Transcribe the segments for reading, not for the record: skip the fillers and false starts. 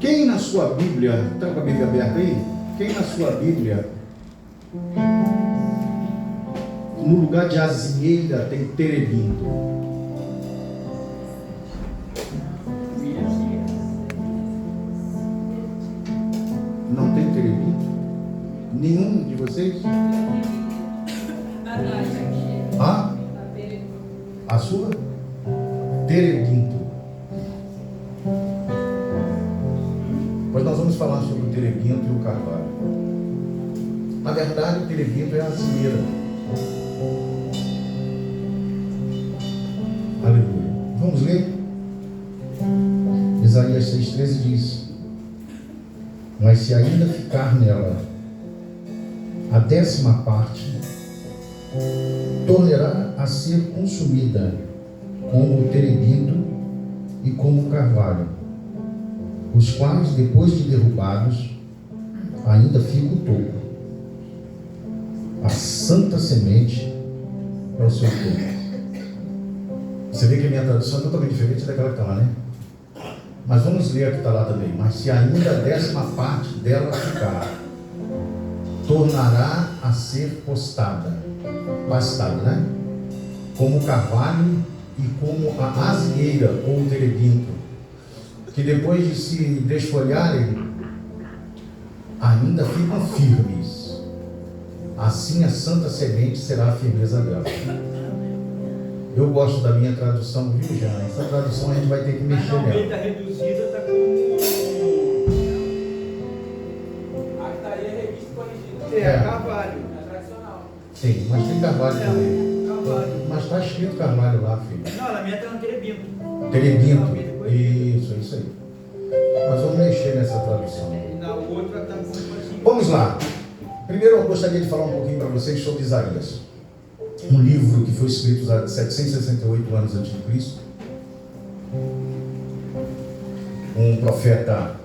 Quem na sua Bíblia, está com a Bíblia aberta aí? Quem na sua Bíblia, no lugar de azieira, tem terebinto? Não tem terebinto? Nenhum de vocês? Ah? A sua? Terebinto. Pois nós vamos falar sobre o terebinto e o carvalho. Na verdade, o terebinto é a azieira. Aleluia. Vamos ler? Isaías 6,13 diz: mas se ainda ficar nela a 10ª parte, tornará a ser consumida como o terebinto e como o carvalho, os quais, depois de derrubados, ainda fica o toco. A santa semente é o seu toco. Você vê que a minha tradução é totalmente diferente daquela que está lá, né? Mas vamos ler a que está lá também. Mas se ainda a 10ª parte dela ficar, tornará a ser pastada, né? Como o carvalho e como a azieira ou o terebinto, que depois de se desfolharem, ainda ficam firmes. Assim a santa semente será a firmeza dela. Eu gosto da minha tradução, viu, Jean? Essa tradução a gente vai ter que mexer nela. A Almeida reduzida está como... A que está aí é revista corrigida. Carvalho. É tradicional. Sim, mas tem carvalho também. Carvalho. Mas está escrito carvalho lá, filho. Não, na minha está no terebinto. Terebinto. Isso aí. Mas vamos mexer nessa tradução. E na outra está como assim. Vamos lá. Primeiro eu gostaria de falar um pouquinho para vocês sobre Isaías. Um livro que foi escrito há 768 anos antes de Cristo. Um profeta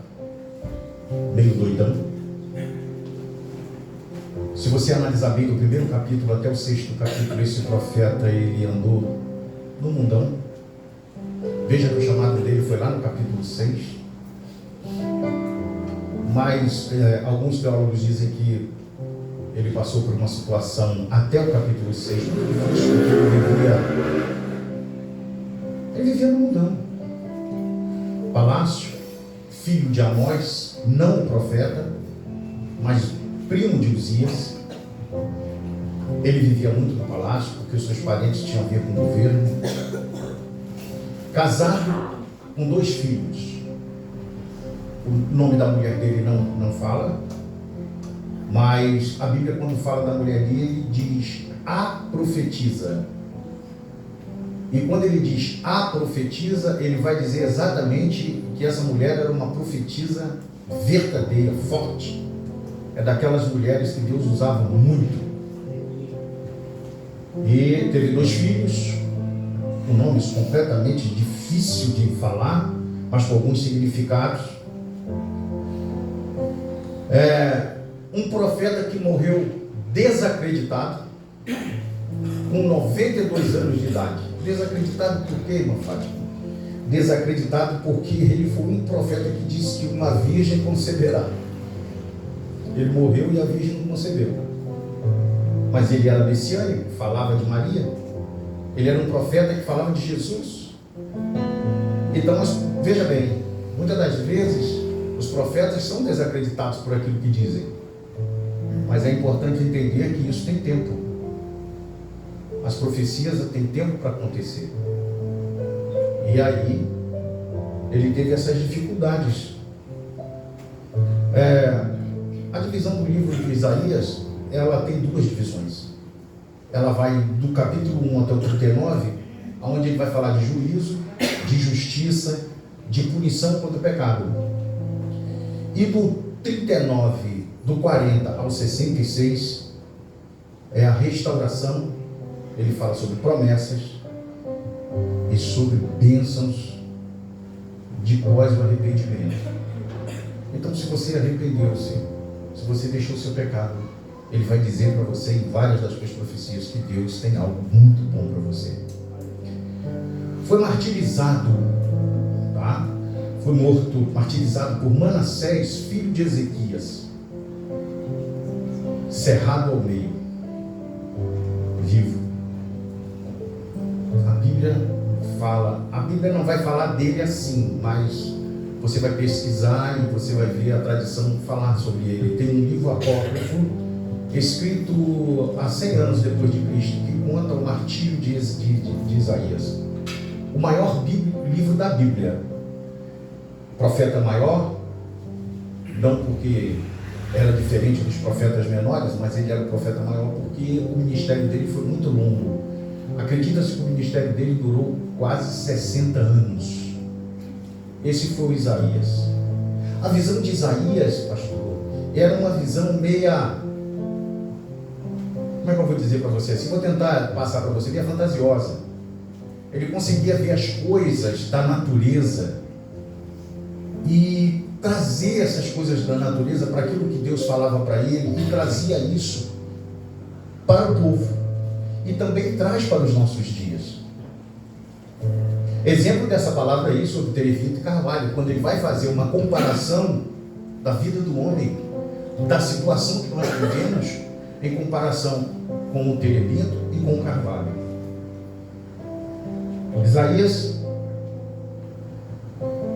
meio doidão. Se você analisar bem do primeiro capítulo até o 6º capítulo, esse profeta ele andou no mundão. Veja que o chamado dele foi lá no capítulo 6. Mas alguns teólogos dizem que ele passou por uma situação até o capítulo 6, ele vivia no mundão. Palácio, filho de Amós, não o profeta, mas primo de Uzias. Ele vivia muito no palácio, porque os seus parentes tinham a ver com o governo. Casado com 2 filhos. O nome da mulher dele não fala. Mas a Bíblia, quando fala da mulher dele, diz a profetisa. E quando ele diz a profetisa, ele vai dizer exatamente que essa mulher era uma profetisa verdadeira, forte. É daquelas mulheres que Deus usava muito. E teve 2 filhos, com nomes completamente difícil de falar, mas com alguns significados. Um profeta que morreu desacreditado, com 92 anos de idade. Desacreditado por quê, irmã Fátima? Desacreditado porque ele foi um profeta que disse que uma virgem conceberá. Ele morreu e a virgem não concebeu. Mas ele era messiânico, falava de Maria. Ele era um profeta que falava de Jesus. Então, veja bem, muitas das vezes os profetas são desacreditados por aquilo que dizem. Mas é importante entender que isso tem tempo. As profecias têm tempo para acontecer. E aí, ele teve essas dificuldades. A divisão do livro de Isaías, ela tem 2 divisões. Ela vai do capítulo 1 até o 39, onde ele vai falar de juízo, de justiça, de punição contra o pecado. E do 39, do 40 ao 66, é a restauração. Ele fala sobre promessas e sobre bênçãos de pós o arrependimento. Então, se você arrependeu-se, se você deixou o seu pecado, ele vai dizer para você em várias das suas profecias que Deus tem algo muito bom para você. Foi martirizado, tá? foi morto, martirizado por Manassés, filho de Ezequias, cerrado ao meio, vivo. A Bíblia não vai falar dele assim, mas você vai pesquisar e você vai ver a tradição falar sobre ele. Tem um livro apócrifo, escrito há 100 anos depois de Cristo, que conta o martírio de Isaías. O maior livro da Bíblia. Profeta maior, não porque era diferente dos profetas menores, mas ele era o profeta maior porque o ministério dele foi muito longo. Acredita-se que o ministério dele durou quase 60 anos. Esse foi o Isaías. A visão de Isaías, pastor, era uma visão meia... Como é que eu vou dizer para você assim? Vou tentar passar para você, meia fantasiosa. Ele conseguia ver as coisas da natureza e trazer essas coisas da natureza para aquilo que Deus falava para ele, e trazia isso para o povo. E também traz para os nossos dias. Exemplo dessa palavra aí sobre Terebinto e Carvalho, quando ele vai fazer uma comparação da vida do homem, da situação que nós vivemos, em comparação com o Terebinto e com o Carvalho. Isaías,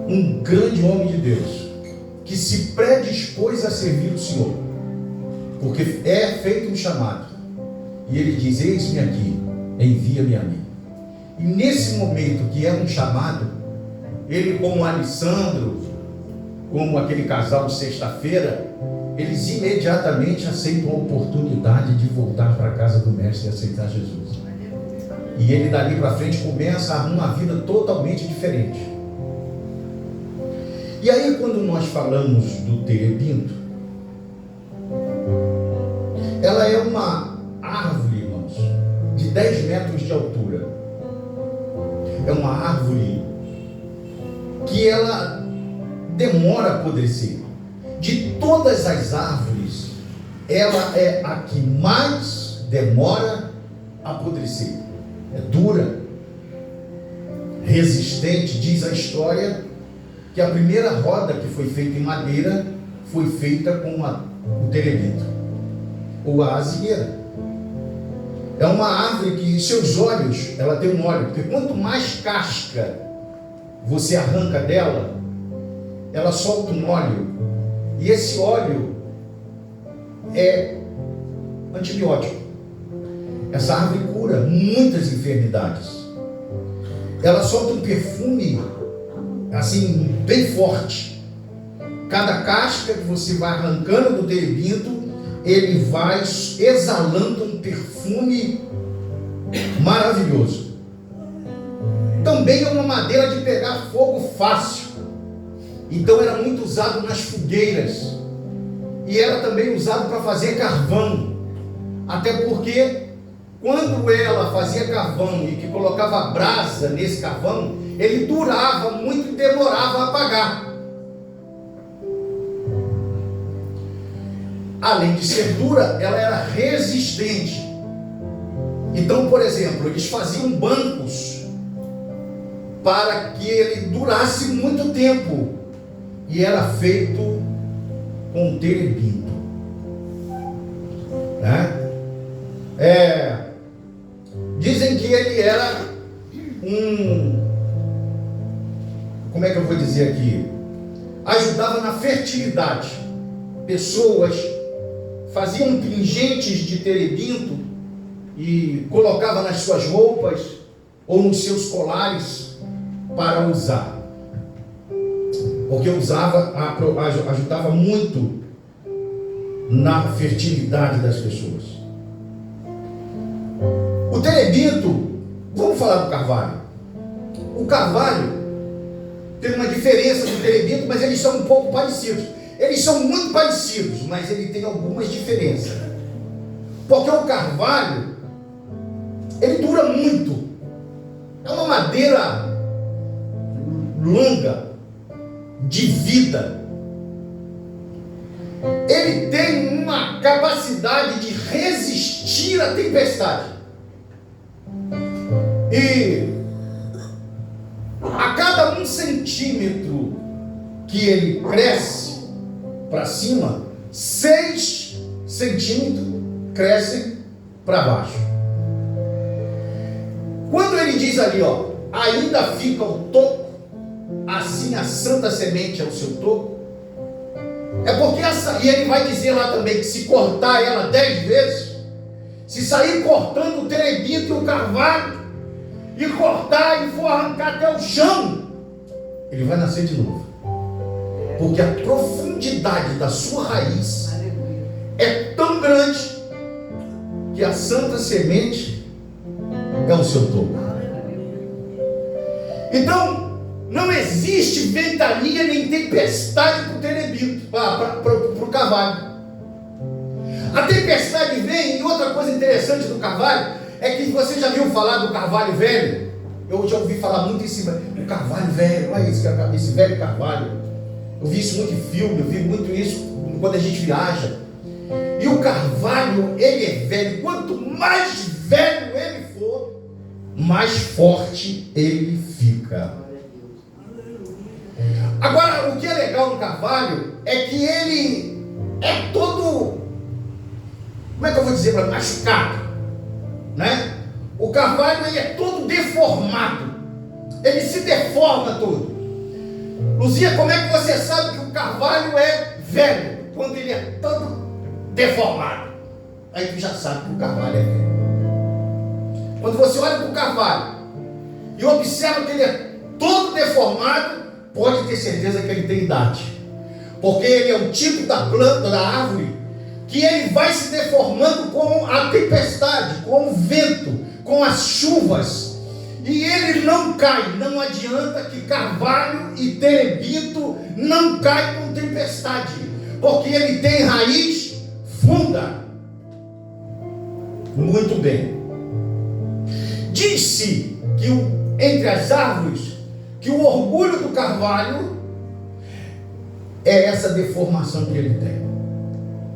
um grande homem de Deus, que se predispôs a servir o Senhor, porque é feito um chamado. E ele diz: eis-me aqui, envia-me a mim. E nesse momento que é um chamado, ele, como Alessandro, como aquele casal de sexta-feira, eles imediatamente aceitam a oportunidade de voltar para a casa do mestre e aceitar Jesus. E ele dali para frente começa a uma vida totalmente diferente. E aí, quando nós falamos do terebinto, ela é uma árvore, irmãos, de 10 metros de altura. É uma árvore que ela demora a apodrecer. De todas as árvores, ela é a que mais demora a apodrecer. É dura, resistente. Diz a história que a primeira roda que foi feita em madeira foi feita com o terebinto, ou a azigueira. É uma árvore que seus olhos, ela tem um óleo, porque quanto mais casca você arranca dela, ela solta um óleo, e esse óleo é antibiótico. Essa árvore cura muitas enfermidades. Ela solta um perfume assim, bem forte. Cada casca que você vai arrancando do terebinto, ele vai exalando um perfume maravilhoso. Também é uma madeira de pegar fogo fácil. Então era muito usado nas fogueiras. E era também usado para fazer carvão. Até porque quando ela fazia carvão e que colocava brasa nesse carvão, ele durava muito e demorava a apagar. Além de ser dura, ela era resistente. Então, por exemplo, eles faziam bancos para que ele durasse muito tempo, e era feito com terebinto, né? Dizem que ele era como é que eu vou dizer aqui? Ajudava na fertilidade. Pessoas faziam pingentes de terebinto e colocavam nas suas roupas ou nos seus colares para usar, porque ajudava muito na fertilidade das pessoas. O terebinto, vamos falar do carvalho. O carvalho tem uma diferença do terebinto, mas eles são um pouco parecidos. Eles são muito parecidos, mas ele tem algumas diferenças. Porque o carvalho, ele dura muito. É uma madeira longa, de vida. Ele tem uma capacidade de resistir à tempestade. E a cada 1 centímetro que ele cresce para cima, 6 centímetros crescem para baixo. Quando ele diz ali, ó, ainda fica o toco, assim a santa semente é o seu toco, é porque e ele vai dizer lá também que se cortar ela 10 vezes, se sair cortando o terebinto e o carvalho, e cortar e for arrancar até o chão, ele vai nascer de novo. Porque a profundidade da sua raiz é tão grande que a santa semente é o seu topo. Então, não existe ventania nem tempestade para o terebinto, para o carvalho. A tempestade vem, e outra coisa interessante do carvalho é que você já viu falar do carvalho velho? Eu já ouvi falar muito em cima, o carvalho velho, olha isso, esse velho carvalho. Eu vi isso muito em filme, eu vi muito isso quando a gente viaja. E o carvalho, ele é velho. Quanto mais velho ele for, mais forte ele fica. Agora, o que é legal no carvalho é que ele é todo, como é que eu vou dizer, machucado, né? O carvalho, ele é todo deformado. Ele se deforma todo. Luzia, como é que você sabe que o carvalho é velho? Quando ele é todo deformado. Aí tu já sabe que o carvalho é velho. Quando você olha para o carvalho e observa que ele é todo deformado, pode ter certeza que ele tem idade. Porque ele é o tipo da planta, da árvore, que ele vai se deformando com a tempestade, com o vento, com as chuvas. E ele não cai. Não adianta que carvalho e terebinto não caem com tempestade, porque ele tem raiz funda. Muito bem. Diz-se que entre as árvores, que o orgulho do carvalho é essa deformação que ele tem.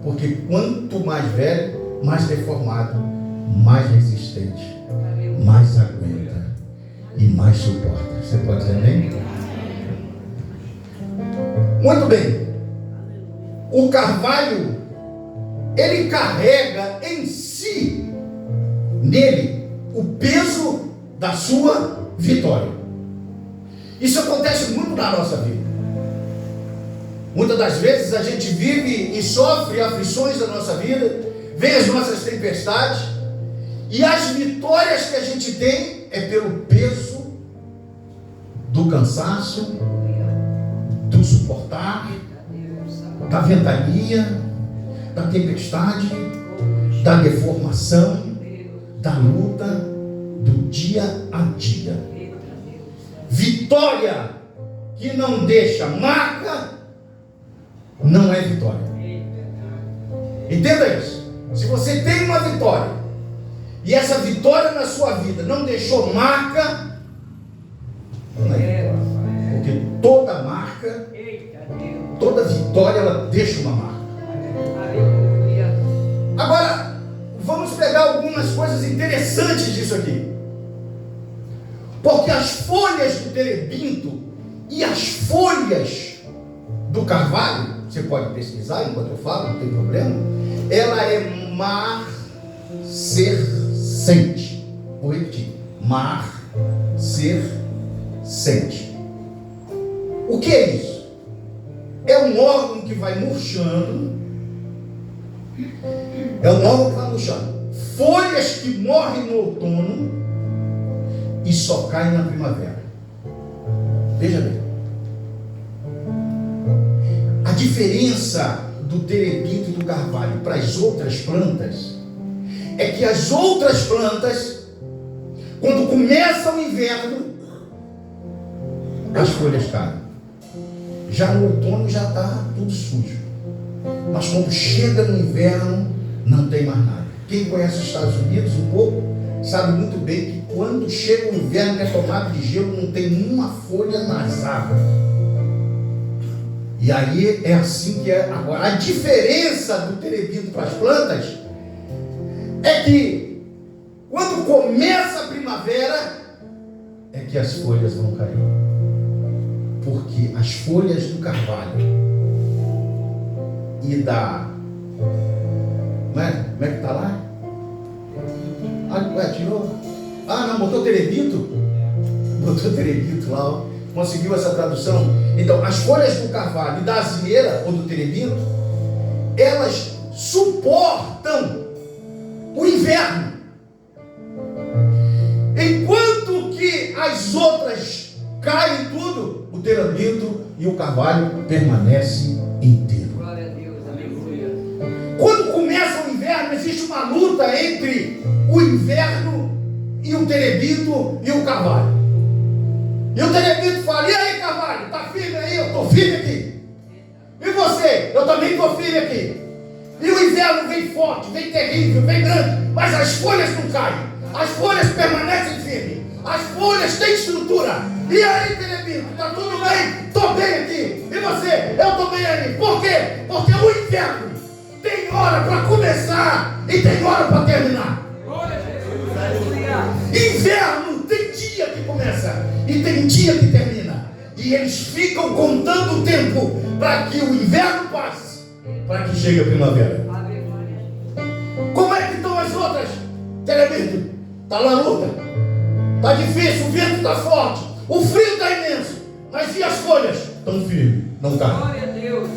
Porque quanto mais velho, mais deformado, mais resistente, mais aguenta e mais suporta. Você pode dizer amém? Muito bem. O carvalho, ele carrega em si, nele, o peso da sua vitória. Isso acontece muito na nossa vida. Muitas das vezes a gente vive e sofre aflições da nossa vida, vem as nossas tempestades, e as vitórias que a gente tem é pelo peso do cansaço, do suportar, da ventania, da tempestade, da deformação, da luta, do dia a dia. Vitória que não deixa marca não é vitória. Entenda isso. Se você tem uma vitória e essa vitória na sua vida não deixou marca, não é vitória. Porque toda marca, toda vitória, ela deixa uma marca. Agora, vamos pegar algumas coisas interessantes disso aqui. Porque as folhas do terebinto e as folhas do carvalho, você pode pesquisar enquanto eu falo, não tem problema, ela é marcescente. Vou repetir: marcescente. O que é isso? É um órgão que vai murchando. É um órgão que vai murchando. Folhas que morrem no outono e só caem na primavera. Veja bem. A diferença do terebinto e do carvalho para as outras plantas é que as outras plantas, quando começa o inverno, as folhas caem. Já no outono já está tudo sujo. Mas quando chega no inverno, não tem mais nada. Quem conhece os Estados Unidos um pouco, sabe muito bem que quando chega o inverno, que é tomado de gelo, não tem nenhuma folha nas árvores. E aí é assim que é. Agora, a diferença do terebinto para as plantas é que quando começa a primavera é que as folhas vão cair. Porque as folhas do carvalho e da... Como é que está lá? Tirou? Não, botou terebito? Botou terebito lá, ó. Conseguiu essa tradução? Então, as folhas do carvalho e da azieira, ou do terebito, elas suportam o inverno. Enquanto que as outras caem tudo, o terebito e o carvalho permanecem inteiro. Glória a Deus, aleluia. Quando começa o inverno, existe uma luta entre o inverno e o terebito e o carvalho. E o terebito fala: e aí, carvalho, tá firme aí? Eu tô firme aqui. E você? Eu também tô firme aqui. E o inverno vem forte, vem terrível, vem grande, mas as folhas não caem, as folhas permanecem firmes, as folhas têm estrutura. E aí, terebito, tá tudo bem? Tô bem aqui. E você? Eu tô bem ali. Por quê? Porque o inverno tem hora para começar e tem hora para terminar. Inverno tem dia que começa e tem dia que termina. E eles ficam contando o tempo para que o inverno passe, para que chegue a primavera. Como é que estão as outras? Terebito, está na luta, está difícil, o vento está forte, o frio está imenso, mas e as folhas? Estão firmes, não caem. Glória a Deus.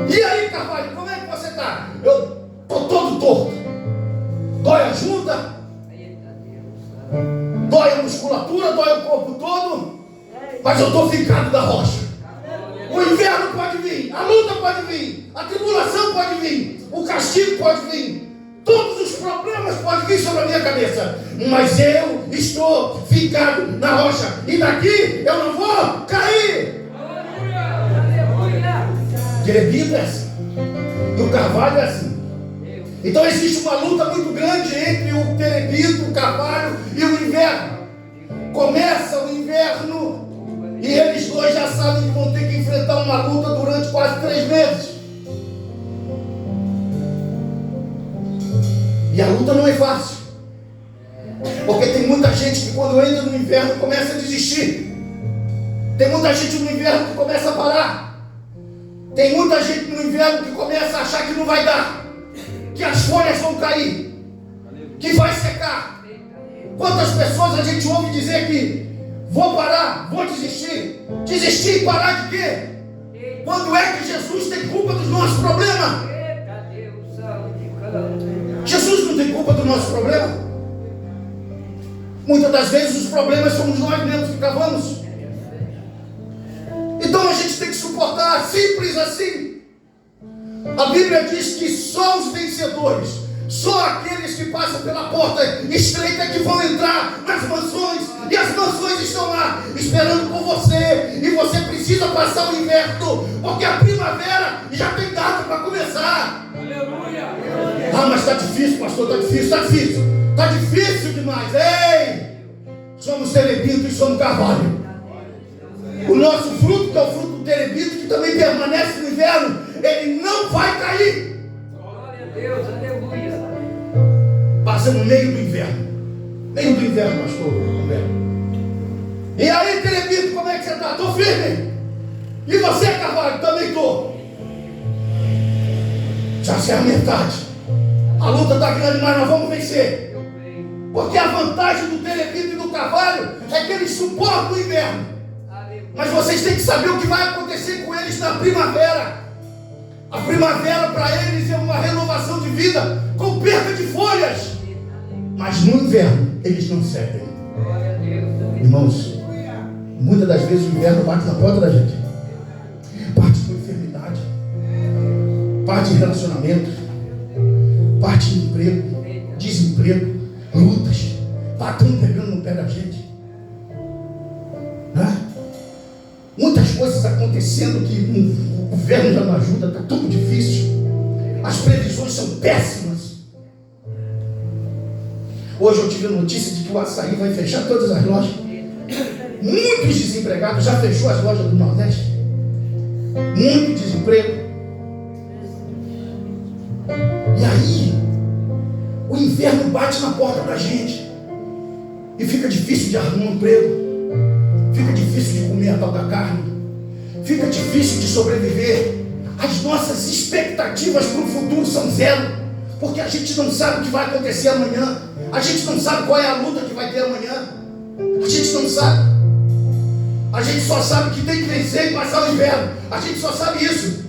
E aí, carvalho, como é que você está? Eu estou todo torto. Dói a junta, dói a musculatura, dói o corpo todo, mas eu estou ficado da rocha. O inverno pode vir, a luta pode vir, a tribulação pode vir, o castigo pode vir, todos os problemas podem vir sobre a minha cabeça, mas eu estou ficado na rocha, e daqui eu não vou cair. Terebito é assim, e o carvalho é assim. Então existe uma luta muito grande entre o terebito, o carvalho e o inverno. Começa o inverno e eles dois já sabem que vão ter que enfrentar uma luta durante quase 3 meses. E a luta não é fácil, porque tem muita gente que quando entra no inverno começa a desistir. Tem muita gente no inverno que começa a parar. Tem muita gente no inverno que começa a achar que não vai dar, que as folhas vão cair, que vai secar. Quantas pessoas a gente ouve dizer que vou parar, vou desistir? Desistir e parar de quê? Quando é que Jesus tem culpa dos nossos problemas? Jesus não tem culpa do nosso problema. Muitas das vezes os problemas somos nós mesmos que cavamos. Então a gente tem que suportar, simples assim. A Bíblia diz que só os vencedores, só aqueles que passam pela porta estreita que vão entrar nas mansões, e as mansões estão lá esperando por você, e você precisa passar o inverno, porque a primavera já tem data para começar. Aleluia! Mas está difícil, pastor, está difícil demais. Ei, somos terebito e somos carvalho. O nosso fruto, que é o fruto do terebito, que também permanece no inverno, ele não vai cair. Glória a Deus, aleluia. Passa no meio do inverno. Meio do inverno, pastor. E aí, terebito, como é que você está? Estou firme. E você, carvalho? Também estou. Já se é a metade. A luta está grande, mas nós vamos vencer. Porque a vantagem do terebito e do carvalho é que eles suportam o inverno. Mas vocês têm que saber o que vai acontecer com eles na primavera. A primavera para eles é uma renovação de vida com perda de folhas. Mas no inverno eles não cedem. Irmãos, muitas das vezes o inverno bate na porta da gente. Parte com enfermidade, parte em relacionamento, parte em emprego, desemprego, lutas, patrão pegando no pé da gente. Muitas coisas acontecendo que o governo já não ajuda, está tudo difícil. As previsões são péssimas. Hoje eu tive a notícia de que o Açaí vai fechar todas as lojas. Muitos desempregados, já fechou as lojas do Nordeste. Muito desemprego. E aí, o inverno bate na porta da gente. E fica difícil de arrumar um emprego. Fica difícil de comer a tal da carne. Fica difícil de sobreviver. As nossas expectativas para o futuro são zero. Porque a gente não sabe o que vai acontecer amanhã. A gente não sabe qual é a luta que vai ter amanhã. A gente não sabe. A gente só sabe que tem que vencer e passar o inverno. A gente só sabe isso.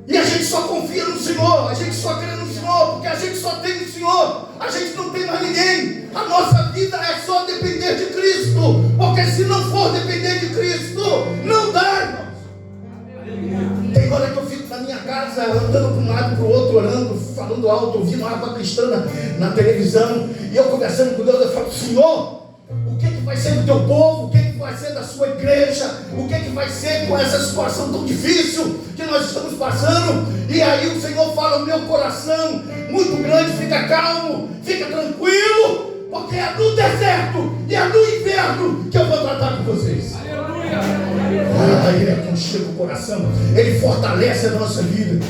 E a gente só confia no Senhor. A gente só crê no Senhor. Porque a gente só tem o Senhor. A gente não tem mais ninguém. A nossa vida é só depender de Cristo. Porque se não for depender de Cristo, não dá, irmãos. Tem hora que eu fico na minha casa, andando para um lado e para o outro, orando, falando alto, ouvindo a água cristã na televisão. E eu conversando com Deus, eu falo: Senhor, o que vai ser do teu povo? O que vai ser da sua igreja? O que vai ser com essa situação tão difícil que nós estamos passando? E aí o Senhor fala no meu coração, muito grande: fica calmo, fica tranquilo, porque é no deserto e é no inverno que eu vou tratar com vocês. Ele aconchega o coração, Ele fortalece a nossa vida.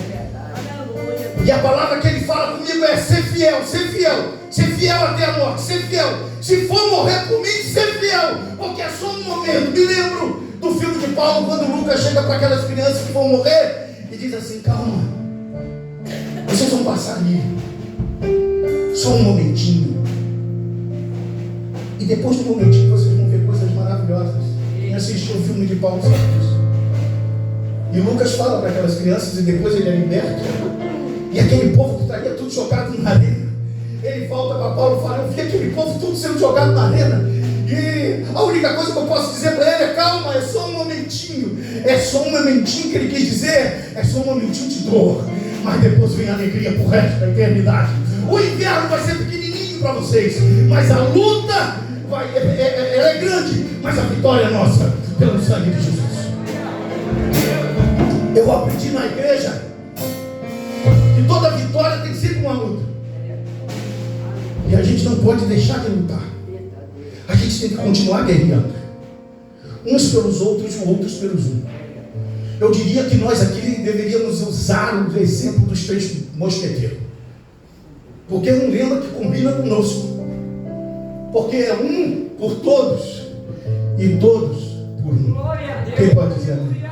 E a palavra que Ele fala comigo é ser fiel, ser fiel. Ser fiel até a morte, ser fiel. Se for morrer por mim, ser fiel. Porque é só um momento. Me lembro do filme de Paulo, quando Lucas chega para aquelas crianças que vão morrer e diz assim: calma, vocês vão passar ali. Só um momentinho. E depois do momentinho vocês vão ver coisas maravilhosas. Quem assistiu o filme de Paulo sabe disso. E Lucas fala para aquelas crianças e depois ele é liberto. E aquele povo que estaria tudo jogado na arena, ele volta para Paulo e fala: eu vi aquele povo tudo sendo jogado na arena. E a única coisa que eu posso dizer para ele é: calma, é só um momentinho. É só um momentinho que ele quis dizer. É só um momentinho de dor. Mas depois vem a alegria para o resto da eternidade. O inverno vai ser pequenininho para vocês, mas a luta ela é grande, mas a vitória é nossa, pelo sangue de Jesus. Eu aprendi na igreja que toda vitória tem que ser com uma luta. E a gente não pode deixar de lutar. A gente tem que continuar guerreando. Uns pelos outros e outros pelos uns. Eu diria que nós aqui deveríamos usar o exemplo dos 3 mosqueteiros. Porque um lema que combina conosco. Porque é um por todos e todos por um. Quem pode dizer amém?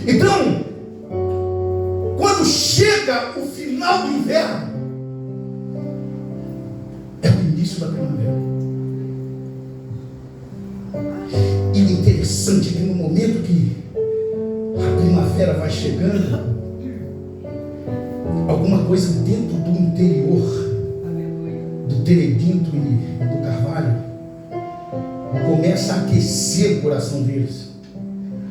Então, quando chega o final do inverno, é o início da primavera. E o interessante é que no momento que a primavera vai chegando, alguma coisa dentro do interior do terebinto e do carvalho começa a aquecer o coração deles.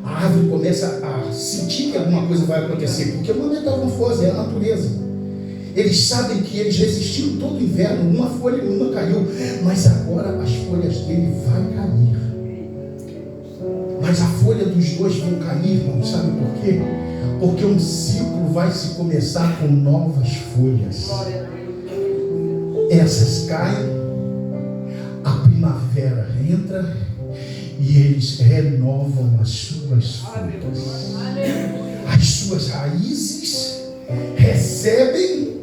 A árvore começa a sentir que alguma coisa vai acontecer, porque é uma metamorfose, é a natureza. Eles sabem que eles resistiram todo o inverno, uma folha e uma caiu, mas agora as folhas dele vão cair. Mas a folha dos dois vão cair, irmão, sabe por quê? Porque um ciclo vai se começar com novas folhas. Essas caem, a primavera entra e eles renovam as suas frutas. As suas raízes recebem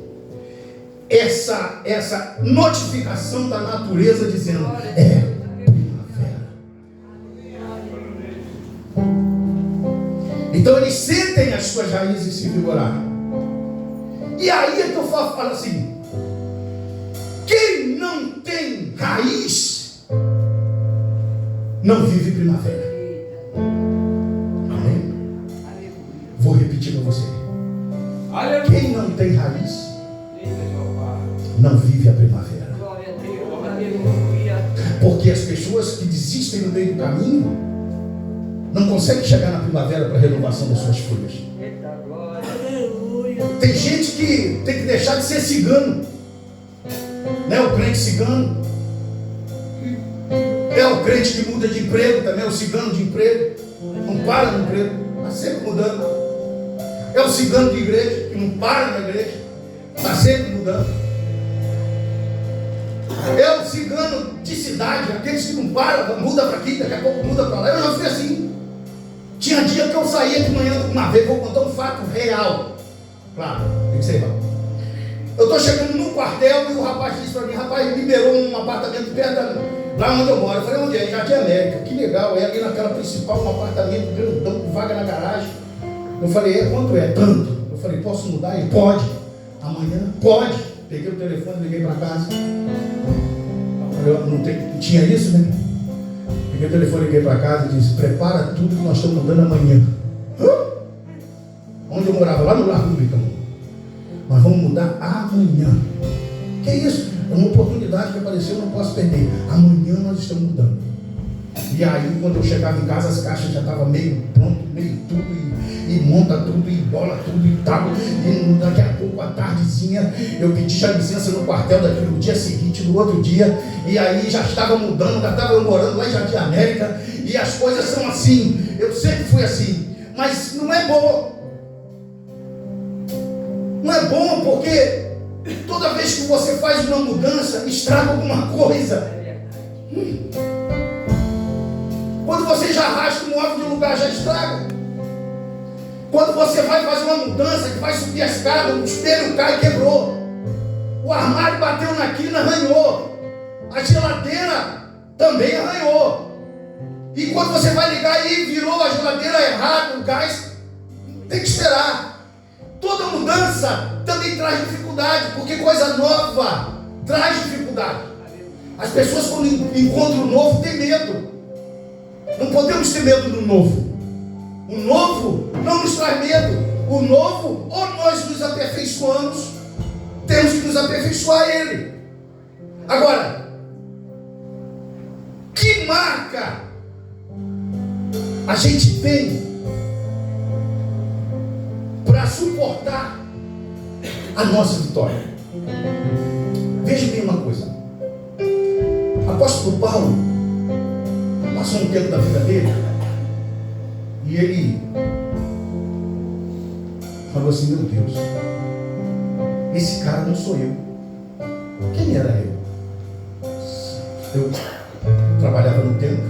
essa notificação da natureza dizendo: é primavera. Então eles sentem as suas raízes se vigorar. E aí é que eu falo assim: quem não tem raiz não vive primavera. Amém? Vou repetir para você. Quem não tem raiz não vive a primavera. Porque as pessoas que desistem no meio do caminho não conseguem chegar na primavera para a renovação das suas folhas. Tem gente que tem que deixar de ser cigano. Né? O crente cigano. É o crente que muda de emprego também, o cigano de emprego. Não para no emprego, está sempre mudando. É o cigano de igreja, que não para na igreja, está sempre mudando. É o cigano de cidade, aqueles que não param, muda para aqui, daqui a pouco muda para lá. Eu já fui assim. Tinha dia que eu saía de manhã, uma vez, vou contar um fato real. Claro, tem que ser real. Eu estou chegando no quartel e o rapaz disse para mim: rapaz, liberou um apartamento perto Lá onde eu moro. Eu falei, onde é? Jardim América. Que legal, é ali naquela principal, um apartamento grandão com vaga na garagem. Eu falei, quanto é? Tanto. Eu falei, posso mudar? Ele, pode. Amanhã? Pode. Peguei o telefone, liguei para casa. Eu não tinha isso, né? Peguei o telefone, liguei para casa e disse, prepara tudo que nós estamos mudando amanhã. Onde eu morava? Lá no Lar Rubicão. Nós vamos mudar amanhã. Que isso? É uma oportunidade que apareceu, eu não posso perder. Amanhã nós estamos mudando. E aí, quando eu chegava em casa, as caixas já estavam meio pronto, meio tudo, e monta tudo, e bola tudo e tal. E daqui a pouco, à tardezinha, eu pedi já licença no quartel no dia seguinte, no outro dia. E aí já estava mudando, já estava morando lá em Jardim América. E as coisas são assim. Eu sempre fui assim. Mas não é bom. Não é bom porque toda vez que você faz uma mudança, estraga alguma coisa. Quando você já arrasta o móvel de lugar, já estraga. Quando você vai fazer uma mudança, que vai subir a escada, o espelho cai e quebrou. O armário bateu na quina, arranhou. A geladeira também arranhou. E quando você vai ligar e virou a geladeira errado, o gás, tem que esperar. Toda mudança também traz dificuldade, porque coisa nova traz dificuldade. As pessoas, quando encontram o novo, têm medo. Não podemos ter medo do novo. O novo não nos traz medo. O novo, ou nós nos aperfeiçoamos, temos que nos aperfeiçoar a ele. Agora, que marca a gente tem para suportar a nossa vitória? Veja bem uma coisa. Apóstolo Paulo passou um tempo da vida dele e ele falou assim, meu Deus, esse cara não sou eu. Quem era eu? Eu trabalhava no templo,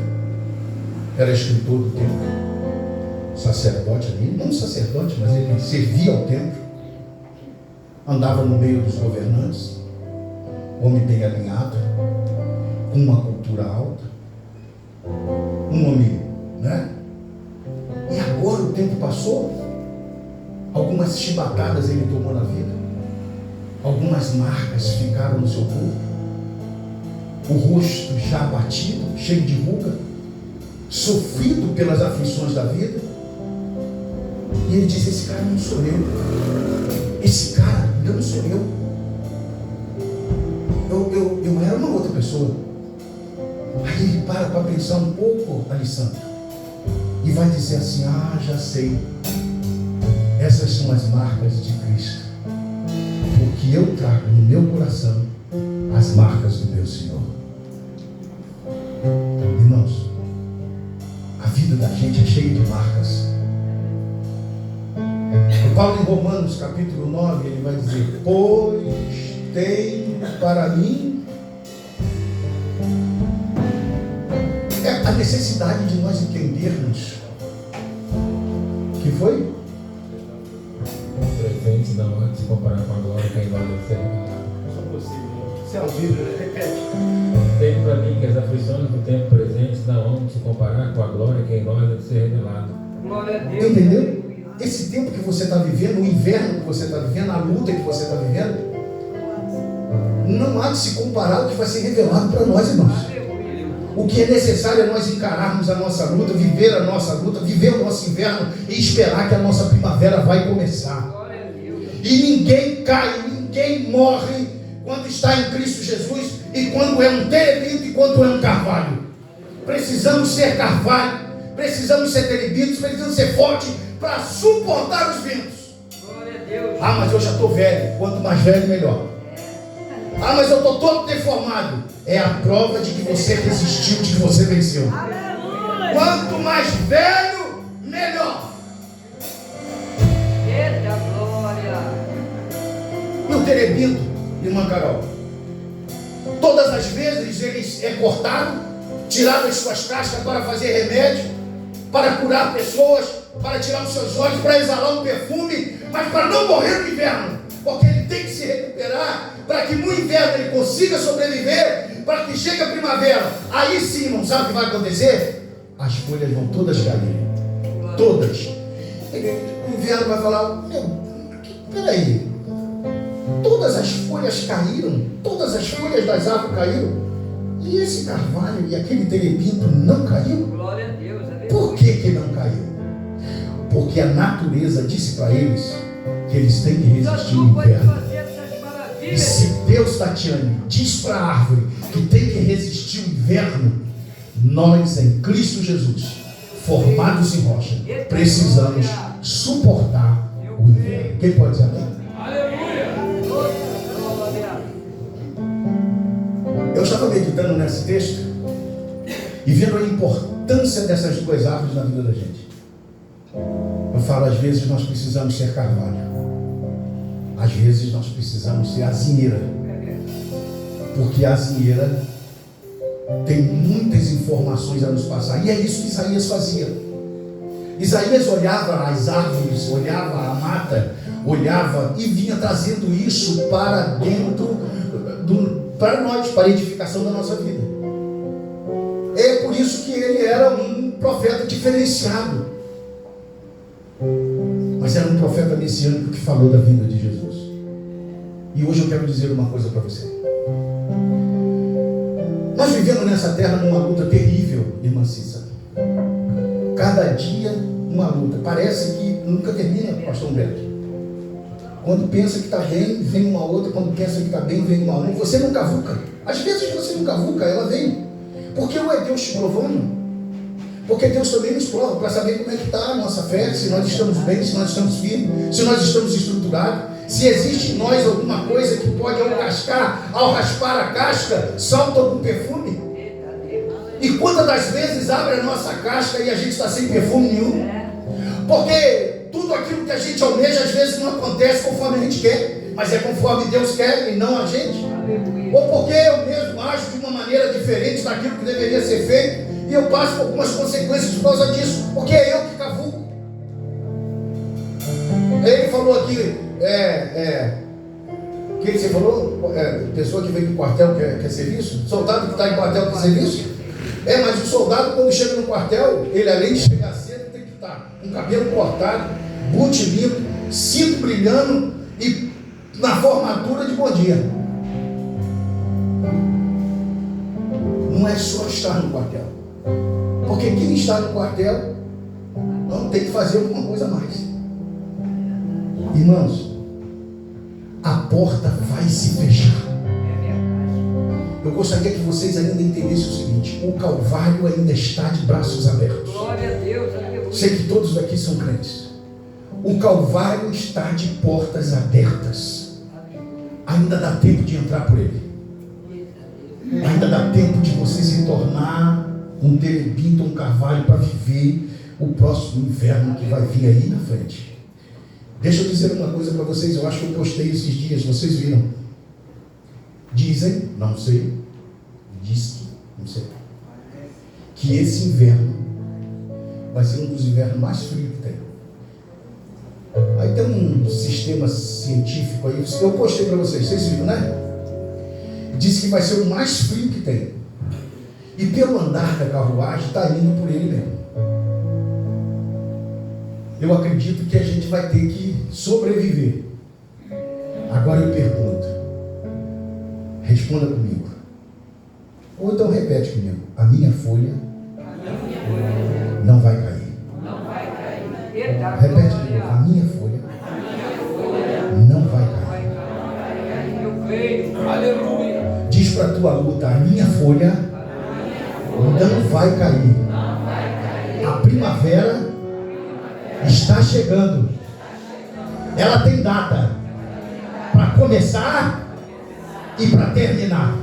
era escritor do templo, sacerdote ali, não sacerdote, mas ele servia ao templo, andava no meio dos governantes, homem bem alinhado, com uma cultura alta, um homem, né? E agora o tempo passou, algumas chibatadas ele tomou na vida, algumas marcas ficaram no seu corpo, o rosto já abatido, cheio de ruga, sofrido pelas aflições da vida. E ele disse, esse cara não sou eu. Esse cara não sou eu. Eu era uma outra pessoa. Aí ele para pensar um pouco, Alessandro, e vai dizer assim, já sei. Essas são as marcas de Cristo. Porque eu trago no meu coração as marcas do meu Senhor. Irmãos, a vida da gente é cheia de marcas. O Paulo em Romanos capítulo 9, ele vai dizer, pois tem para mim a necessidade de nós entendermos que foi presente não antes de comparar com a glória que ainda deve ser revelada. Só possível. Isso é um livro, né? Repete. Tem para mim que as aflições do tempo presente não hão de se comparar com a glória que em nós deve ser revelada. Glória a Deus. Entendeu? Esse tempo que você está vivendo, o inverno que você está vivendo, a luta que você está vivendo, não há de se comparar ao que vai ser revelado para nós, irmãos. O que é necessário é nós encararmos a nossa luta, viver a nossa luta, viver o nosso inverno e esperar que a nossa primavera vai começar. E ninguém cai, ninguém morre quando está em Cristo Jesus e quando é um terebinto e quando é um carvalho. Precisamos ser carvalho, precisamos ser terebitos, precisamos ser fortes para suportar os ventos. Mas eu já estou velho, quanto mais velho melhor. Mas eu estou todo deformado. É a prova de que você resistiu, de que você venceu. Aleluia. Quanto mais velho, melhor. Eita glória. E o terebinto, irmã Carol, todas as vezes ele é cortado, tirado das suas cascas para fazer remédio, para curar pessoas, para tirar os seus olhos, para exalar um perfume, mas para não morrer no inverno, porque ele tem que se recuperar para que no inverno ele consiga sobreviver, para que chegue a primavera. Aí sim, irmão, sabe o que vai acontecer? As folhas vão todas cair. Todas. O inverno vai falar, peraí, todas as folhas caíram, todas as folhas das árvores caíram, e esse carvalho e aquele terebinto não caiu? Glória a Deus. Por que não caiu? Porque a natureza disse para eles que eles têm que resistir ao inverno. E se Deus, Tatiane, diz para a árvore que tem que resistir ao inverno, nós em Cristo Jesus, formados em rocha, precisamos suportar o inverno. Quem pode dizer amém? Eu estava meditando nesse texto e vendo a importância dessas duas árvores na vida da gente. Eu falo, às vezes nós precisamos ser carvalho, às vezes nós precisamos ser azinheira, porque a azinheira tem muitas informações a nos passar, e é isso que Isaías fazia. Isaías olhava as árvores, olhava a mata, olhava e vinha trazendo isso para dentro para nós, para a edificação da nossa vida. É por isso que ele era um profeta diferenciado, mas era um profeta messiânico que falou da vinda de Jesus. E hoje eu quero dizer uma coisa para você. Nós vivemos nessa terra numa luta terrível, irmã Cissa. Cada dia uma luta. Parece que nunca termina, pastor Humberto. Quando pensa que está bem, vem uma outra. Quando pensa que está bem, vem uma outra. Você não cavuca. Às vezes você não cavuca, ela vem. Porque ou é Deus te provando, porque Deus também nos prova para saber como é que está a nossa fé, se nós estamos bem, se nós estamos firmes, se nós estamos estruturados, se existe em nós alguma coisa que pode ao raspar a casca, salta algum perfume. E quantas das vezes abre a nossa casca e a gente está sem perfume nenhum? Porque tudo aquilo que a gente almeja às vezes não acontece conforme a gente quer, mas é conforme Deus quer e não a gente. Ou porque eu mesmo acho de uma maneira diferente daquilo que deveria ser feito e eu passo por algumas consequências por causa disso, porque é eu que cavuco. Ele falou aqui, o que você falou? Pessoa que vem do quartel quer serviço? Soldado que está em quartel quer serviço? Mas o soldado, quando chega no quartel, ele além de chegar cedo, tem que estar com o cabelo cortado, boot limpo, cinto brilhando e na formatura de bom dia. Não é só estar no quartel, porque quem está no quartel não tem que fazer alguma coisa a mais. Irmãos, a porta vai se fechar. Eu gostaria que vocês ainda entendessem o seguinte: o Calvário ainda está de braços abertos. Glória a Deus, aleluia. Sei que todos aqui são crentes. O Calvário está de portas abertas. Ainda dá tempo de entrar por ele. Ainda dá tempo de você se tornar um terebinto, um carvalho para viver o próximo inverno que vai vir aí na frente. Deixa eu dizer uma coisa para vocês. Eu acho que eu postei esses dias, vocês viram. Dizem, não sei, diz que, não sei, que esse inverno vai ser um dos invernos mais frios que tem. Aí tem um sistema científico aí, eu postei para vocês viram, né? Diz que vai ser o mais frio que tem. E pelo andar da carruagem está indo por ele mesmo. Eu acredito que a gente vai ter que sobreviver. Agora eu pergunto, responda comigo. Ou então repete comigo: a minha folha não vai cair. Não vai cair. Repete comigo: a minha folha não vai cair. Eu creio. Aleluia. Diz para a tua luta: a minha folha não vai cair. A primavera está chegando. Ela tem data para começar e para terminar.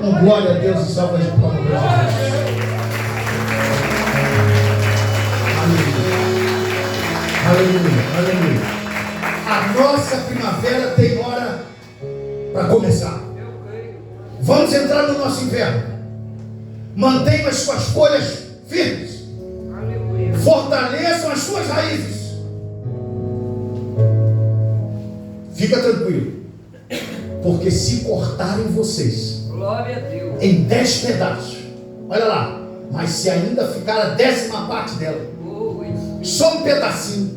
Com glória a Deus e salva de palmas para Jesus. Aleluia, aleluia. A nossa primavera tem hora para começar. Vamos entrar no nosso inverno. Mantenham as suas folhas firmes. Fortaleçam as suas raízes. Fica tranquilo, porque se cortarem vocês, Glória a Deus. em 10 pedaços. Olha lá. Mas se ainda ficar a 10ª parte dela, Oh, isso. só um pedacinho,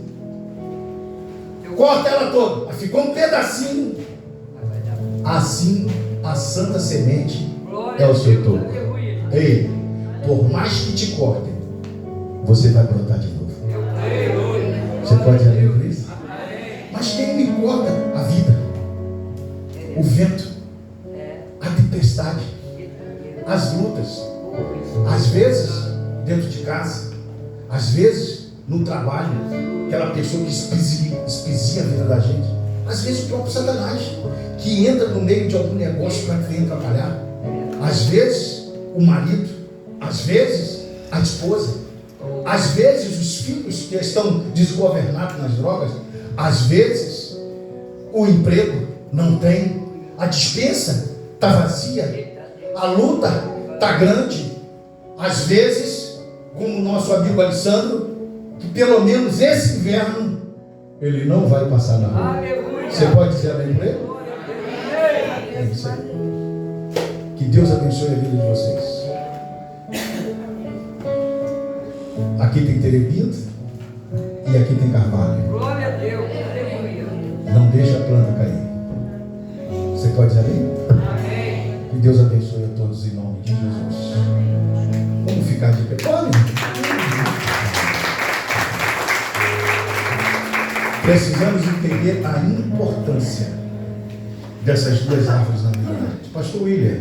corta ela toda, mas ficou um pedacinho. Assim a santa semente Glória é o a seu Deus. toco. Aleluia. Ei, por mais que te cortem, você vai brotar de novo. Eu creio. Você pode dizer por isso? Amém. Mas quem me corta? A vida, o vento, a tempestade, as lutas. Às vezes dentro de casa, às vezes no trabalho, aquela pessoa que espizia a vida da gente. Às vezes o próprio Satanás, que entra no meio de algum negócio para vir atrapalhar. Às vezes o marido, às vezes a esposa, às vezes os filhos que estão desgovernados nas drogas, às vezes o emprego não tem, a despensa está vazia, a luta está grande. Às vezes, como o nosso amigo Alessandro, que pelo menos esse inverno ele não vai passar na rua. Aleluia. Você pode dizer amém por ele? É isso aí. Que Deus abençoe a vida de vocês. Aqui tem terebinto e aqui tem carvalho. Glória a Deus. Aleluia. Não deixa a planta cair. Você pode dizer amém? Amém. Que Deus abençoe a todos em nome de Jesus. Vamos ficar de pé. Pode. Precisamos entender a importância dessas duas árvores na vida da gente. Pastor William,